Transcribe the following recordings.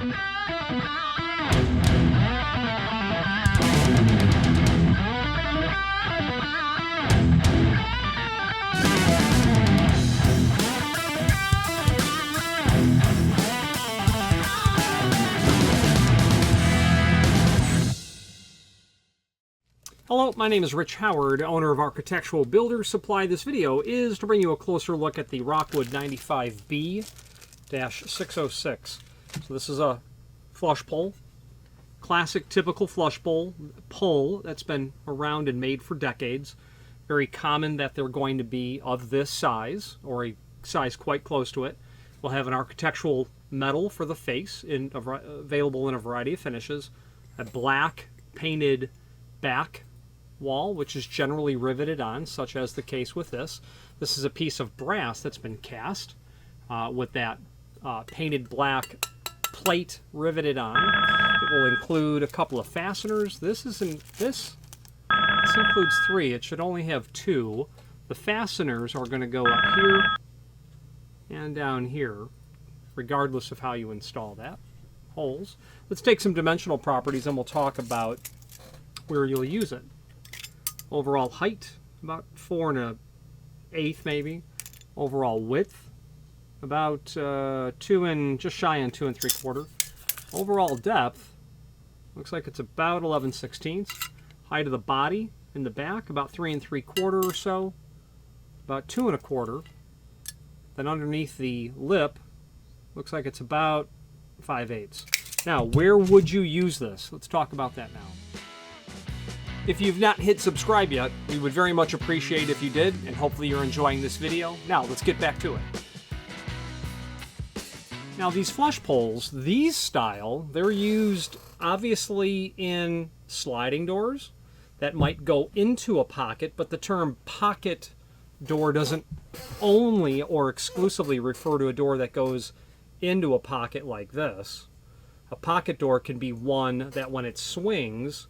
Hello, my name is Rich Howard, owner of Architectural Builder Supply. This video is to bring you a closer look at the Rockwood 95B-606. So this is a flush pole, classic typical flush pole that's been around and made for decades. Very common that they're going to be of this size, or a size quite close to it. We'll have an architectural metal for the face, available in a variety of finishes, a black painted back wall, which is generally riveted on, such as the case with this. This is a piece of brass that's been cast with that painted black plate riveted on. It will include a couple of fasteners. This includes 3. It should only have 2. The fasteners are going to go up here and down here, regardless of how you install that. Holes. Let's take some dimensional properties and we'll talk about where you'll use it. Overall height, about 4 1/8 maybe. Overall width, about 2 and just shy on 2 3/4. Overall depth, looks like it's about 11/16. Height of the body in the back, about 3 3/4 or so, about 2 1/4. Then underneath the lip, looks like it's about 5/8. Now, where would you use this? Let's talk about that now. If you've not hit subscribe yet, we would very much appreciate if you did, and hopefully you're enjoying this video. Now, let's get back to it. Now, these flush poles, these style, they're used obviously in sliding doors that might go into a pocket, but the term pocket door doesn't only or exclusively refer to a door that goes into a pocket like this. A pocket door can be one that when it swings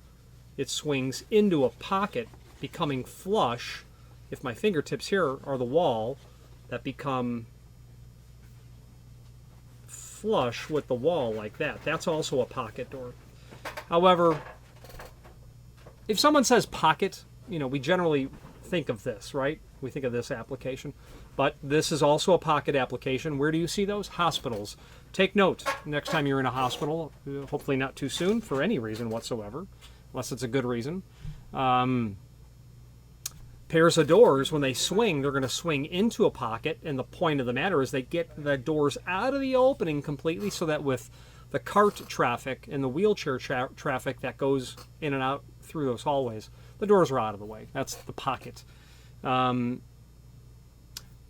into a pocket, becoming flush. If my fingertips here are the wall, that become flush with the wall like that. That's also a pocket door. However, if someone says pocket, we generally think of this, right? We think of this application. But this is also a pocket application. Where do you see those? Hospitals. Take note, next time you're in a hospital, hopefully not too soon for any reason whatsoever, unless it's a good reason. Pairs of doors, when they swing, they're going to swing into a pocket, and the point of the matter is they get the doors out of the opening completely so that with the cart traffic and the wheelchair traffic that goes in and out through those hallways, the doors are out of the way. That's the pocket. The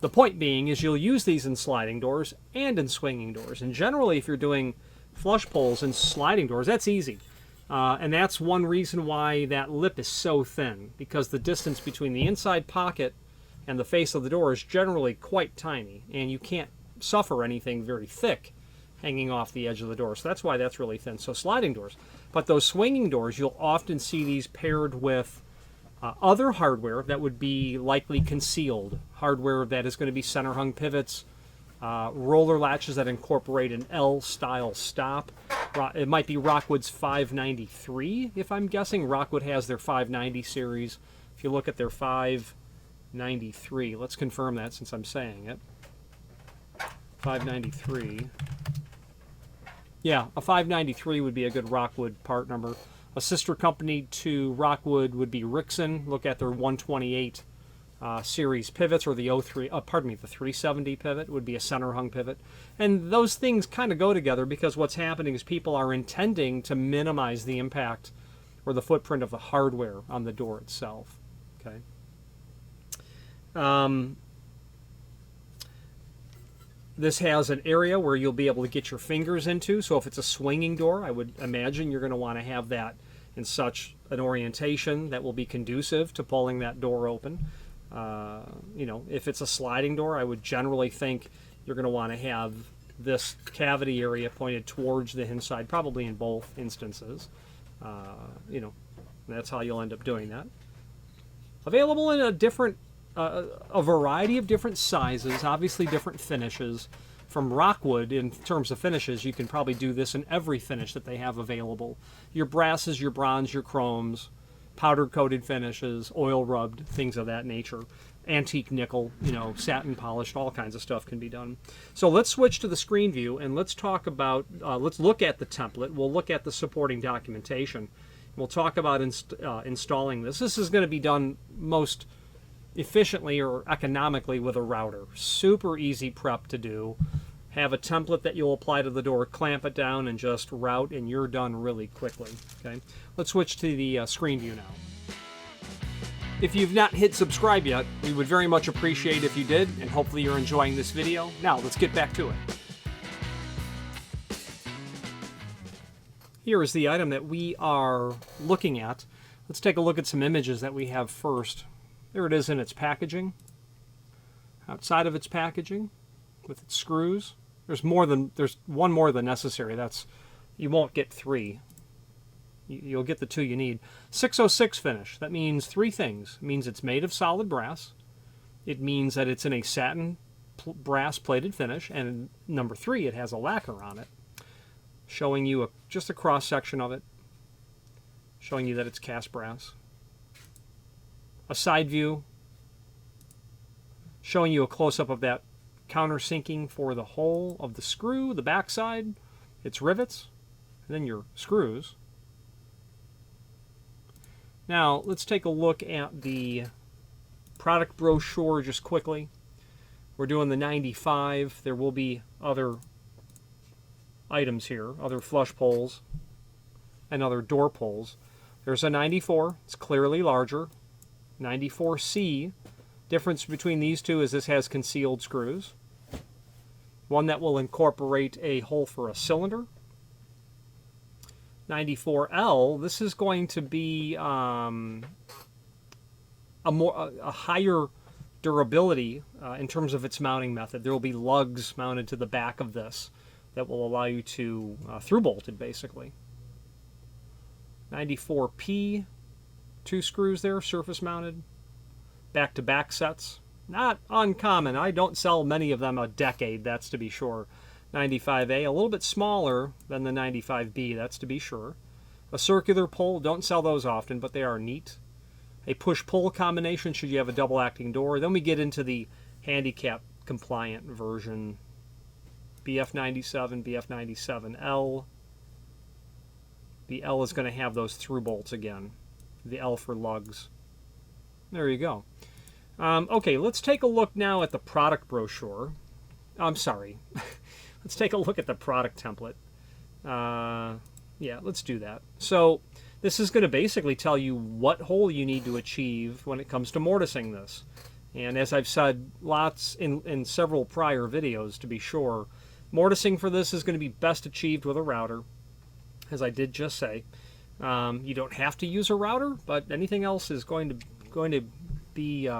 point being is you'll use these in sliding doors and in swinging doors. And generally, if you're doing flush poles and sliding doors, that's easy. And that's one reason why that lip is so thin, because the distance between the inside pocket and the face of the door is generally quite tiny, and you can't suffer anything very thick hanging off the edge of the door. So that's why that's really thin. So sliding doors. But those swinging doors, you'll often see these paired with other hardware that would be likely concealed. Hardware that is going to be center hung pivots, roller latches that incorporate an L-style stop. It might be Rockwood's 593, if I'm guessing. Rockwood has their 590 series. If you look at their 593, let's confirm that since I'm saying it. 593. Yeah, a 593 would be a good Rockwood part number. A sister company to Rockwood would be Rixson. Look at their 128 series pivots, or the the 370 pivot would be a center hung pivot. And those things kind of go together because what's happening is people are intending to minimize the impact or the footprint of the hardware on the door itself. Okay. This has an area where you'll be able to get your fingers into. So if it's a swinging door, I would imagine you're going to want to have that in such an orientation that will be conducive to pulling that door open. If it's a sliding door, I would generally think you're going to want to have this cavity area pointed towards the inside, probably in both instances. That's how you'll end up doing that. Available in a variety of different sizes, obviously different finishes. from Rockwood, in terms of finishes, you can probably do this in every finish that they have available. Your brasses, your bronze, your chromes, powder-coated finishes, oil-rubbed, things of that nature. Antique nickel, satin polished, all kinds of stuff can be done. So let's switch to the screen view and let's talk about, let's look at the template. We'll look at the supporting documentation. We'll talk about installing this. This is going to be done most efficiently or economically with a router. Super easy prep to do. Have a template that you'll apply to the door, clamp it down, and just route, and you're done really quickly. Okay, let's switch to the screen view now. If you've not hit subscribe yet, we would very much appreciate if you did, and hopefully you're enjoying this video. Now, let's get back to it. Here is the item that we are looking at. Let's take a look at some images that we have first. There it is in its packaging. Outside of its packaging, with its screws, there's one more than necessary. You won't get 3. You'll get the 2 you need. 606 finish. That means 3 things. It means it's made of solid brass. It means that it's in a satin brass plated finish. And number 3, it has a lacquer on it, showing you just a cross section of it, showing you that it's cast brass. A side view, showing you a close-up of that countersinking for the hole of the screw, the backside, its rivets, and then your screws. Now, let's take a look at the product brochure just quickly. We're doing the 95. There will be other items here, other flush poles and other door poles. There's a 94. It's clearly larger. 94C. Difference between these two is this has concealed screws. One that will incorporate a hole for a cylinder. 94L, this is going to be a higher durability in terms of its mounting method. There will be lugs mounted to the back of this that will allow you to through-bolt it, basically. 94P, 2 screws there, surface mounted. Back-to-back sets. Not uncommon. I don't sell many of them a decade, that's to be sure. 95A, a little bit smaller than the 95B, that's to be sure. A circular pole, don't sell those often, but they are neat. A push-pull combination should you have a double-acting door. Then we get into the handicap-compliant version. BF97, BF97L. The L is going to have those through bolts again. The L for lugs. There you go. Okay, let's take a look now at the product brochure. I'm sorry. Let's take a look at the product template. Yeah, let's do that. So this is going to basically tell you what hole you need to achieve when it comes to mortising this. And as I've said lots in several prior videos, to be sure, mortising for this is going to be best achieved with a router, as I did just say. You don't have to use a router, but anything else is going to be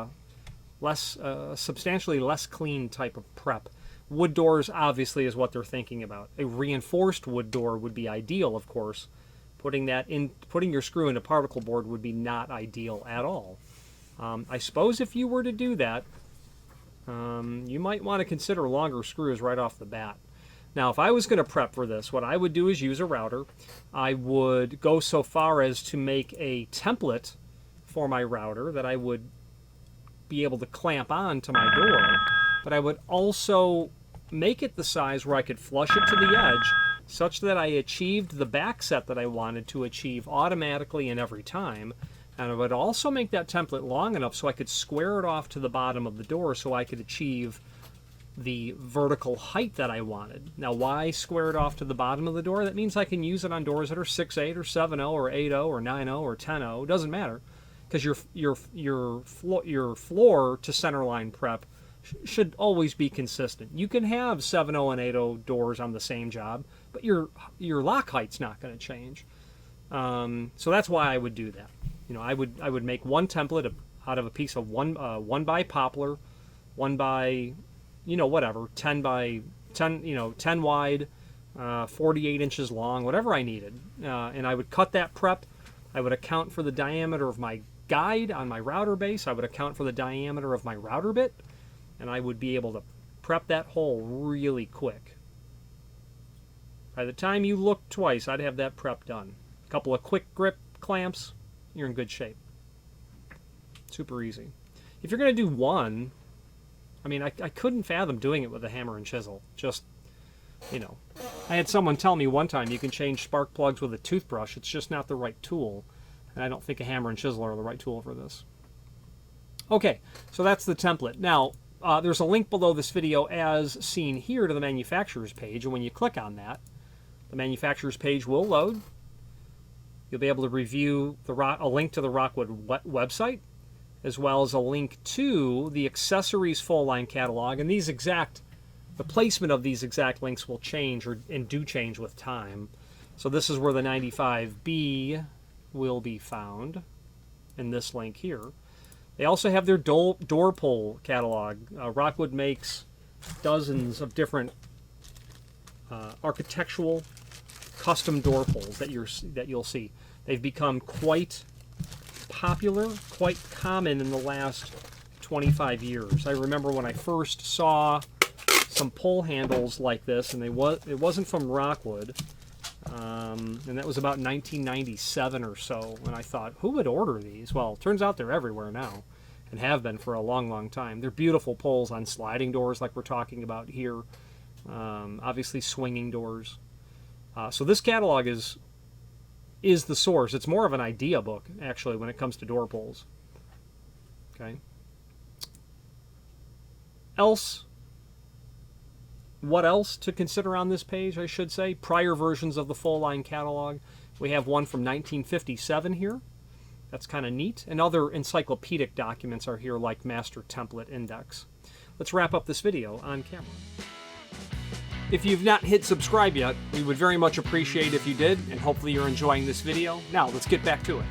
substantially less clean type of prep. Wood doors obviously is what they're thinking about. A reinforced wood door would be ideal, of course. Putting your screw into particle board would be not ideal at all. I suppose if you were to do that, you might want to consider longer screws right off the bat. Now, if I was going to prep for this, what I would do is use a router. I would go so far as to make a template for my router that I would be able to clamp on to my door, but I would also make it the size where I could flush it to the edge such that I achieved the back set that I wanted to achieve automatically and every time. And I would also make that template long enough so I could square it off to the bottom of the door so I could achieve the vertical height that I wanted. Now, why square it off to the bottom of the door? That means I can use it on doors that are 6.8 or 7.0 or 8.0 or 9.0 or 10.0. It doesn't matter, because your floor to centerline prep should always be consistent. You can have 7.0 and 8.0 doors on the same job, but your lock height's not going to change. So that's why I would do that. I would make one template out of a piece of 1 by poplar, 1 by whatever, 10 by 10, 10 wide, 48 inches long, whatever I needed. And I would cut that prep. I would account for the diameter of my guide on my router base. I would account for the diameter of my router bit. And I would be able to prep that hole really quick. By the time you look twice, I'd have that prep done. A couple of quick grip clamps, you're in good shape. Super easy. If you're going to do one, I mean, I couldn't fathom doing it with a hammer and chisel. Just, you know. I had someone tell me one time you can change spark plugs with a toothbrush. It's just not the right tool. And I don't think a hammer and chisel are the right tool for this. Okay, so that's the template. Now, there's a link below this video as seen here to the manufacturer's page. And when you click on that, the manufacturer's page will load. You'll be able to review a link to the Rockwood website, as well as a link to the accessories full line catalog. And the placement of these exact links will change and do change with time. So this is where the 95B will be found in this link here. They also have their door pull catalog. Rockwood makes dozens of different architectural custom door pulls that you'll see. They've become quite popular, quite common in the last 25 years. I remember when I first saw some pull handles like this, and it wasn't from Rockwood, and that was about 1997 or so, and I thought, who would order these? Well, it turns out they're everywhere now, and have been for a long, long time. They're beautiful pulls on sliding doors like we're talking about here, obviously swinging doors. So this catalog is the source. It's more of an idea book, actually, when it comes to door pulls. Okay. What else to consider on this page, I should say? Prior versions of the full line catalog. We have one from 1957 here. That's kind of neat. And other encyclopedic documents are here, like Master Template Index. Let's wrap up this video on camera. If you've not hit subscribe yet, we would very much appreciate if you did, and hopefully you're enjoying this video. Now, let's get back to it.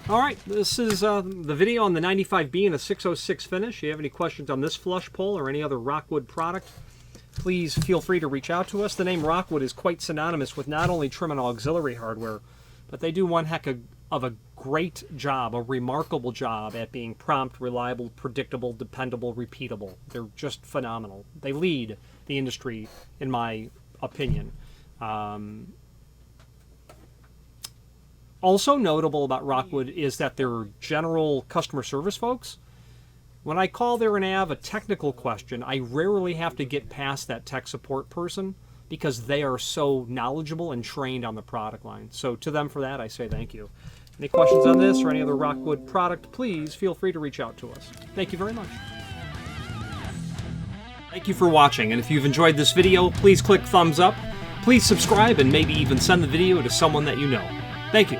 Alright, this is the video on the 95B and a 606 finish. If you have any questions on this flush pull or any other Rockwood product, please feel free to reach out to us. The name Rockwood is quite synonymous with not only trim and auxiliary hardware, but they do one heck of a great job, a remarkable job at being prompt, reliable, predictable, dependable, repeatable. They're just phenomenal. They lead the industry, in my opinion. Also notable about Rockwood is that their general customer service folks, when I call their nav a technical question, I rarely have to get past that tech support person because they are so knowledgeable and trained on the product line. So to them for that, I say thank you. Any questions on this or any other Rockwood product, please feel free to reach out to us. Thank you very much. Thank you for watching, and if you've enjoyed this video, please click thumbs up. Please subscribe and maybe even send the video to someone that you know. Thank you.